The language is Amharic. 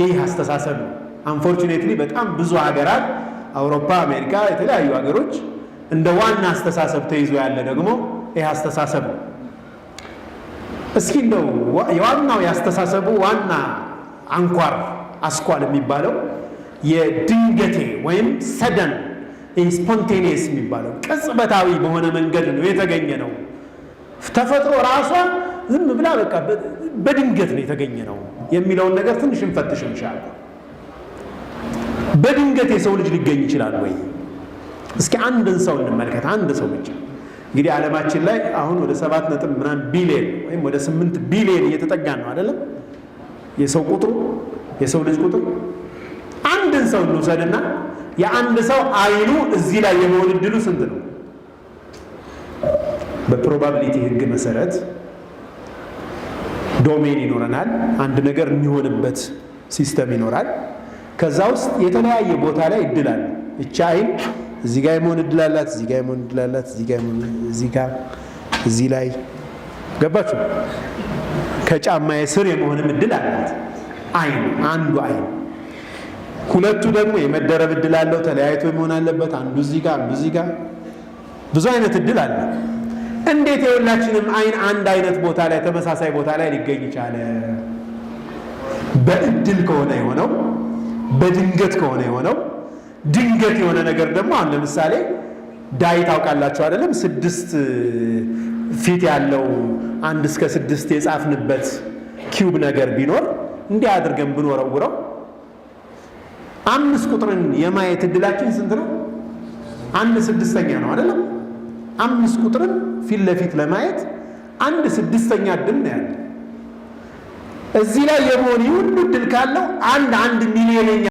ይህ አስተሳሰብ ነው። አንፎርቹኔትሊ በጣም ብዙ ሀገራት አውሮፓ፣ አሜሪካ፣ የተለያዩ ሀገሮች እንደ ዋና አስተሳሰብ ተይዞ ያለ ደግሞ ይህ አስተሳሰብ ነው። እስኪ እንደው የዋናው ያስተሳሰቡ ዋና አንኳር አስኳል የሚባለው የድንገቴ ወይም ሰደን ስፖንቴኒየስ የሚባለው ቅጽበታዊ በሆነ መንገድ ነው የተገኘ ነው። ተፈጥሮ ራሷ ዝም ብላ በቃ በድንገት ነው የተገኘ ነው የሚለውን ነገር ትንሽ እንፈትሽ እንሻለን። በድንገት የሰው ልጅ ሊገኝ ይችላል ወይ? እስኪ አንድን ሰው እንመልከት። አንድ ሰው ብቻ እንግዲህ ዓለማችን ላይ አሁን ወደ 7 ቢሊዮን ወይም ወደ 8 ቢሊዮን እየተጠጋ ነው አይደለም? የሰው ቁጥሩ የሰው ልጅ ቁጥር። አንድን ሰው እንውሰድና የአንድ ሰው አይኑ እዚህ ላይ የመሆን እድሉ ስንት ነው? በፕሮባቢሊቲ ህግ መሰረት ዶሜን ይኖረናል። አንድ ነገር የሚሆንበት ሲስተም ይኖራል። ከዛ ውስጥ የተለያየ ቦታ ላይ እድል አለ። እቺ አይን እዚህ ጋር የመሆን እድል አላት፣ እዚህ ጋር የመሆን እድል አላት፣ እዚህ ጋር የመሆን እዚህ ጋር እዚህ ላይ ገባችሁ? ከጫማዬ ስር የመሆንም እድል አላት አይን፣ አንዱ አይን። ሁለቱ ደግሞ የመደረብ እድል አለው፣ ተለያይቶ መሆን አለበት። አንዱ እዚህ ጋር አንዱ እዚህ ጋር፣ ብዙ አይነት እድል አለ። እንዴት የሁላችንም አይን አንድ አይነት ቦታ ላይ ተመሳሳይ ቦታ ላይ ሊገኝ ይቻለ? በእድል ከሆነ የሆነው፣ በድንገት ከሆነ የሆነው። ድንገት የሆነ ነገር ደግሞ አሁን ለምሳሌ ዳይ ታውቃላችሁ አይደለም? 6 ፊት ያለው 1 እስከ 6 የጻፍንበት ኪዩብ ነገር ቢኖር እንዲህ አድርገን ብንወረውረው 5 ቁጥርን የማየት እድላችን ስንት ነው? 1/6 ነው አይደለም? 5 ቁጥርን ፊት ለፊት ለማየት 1/6 እድል ነው ያለው። እዚህ ላይ የመሆን ሁሉ እድል ካለው አንድ ሚሊዮን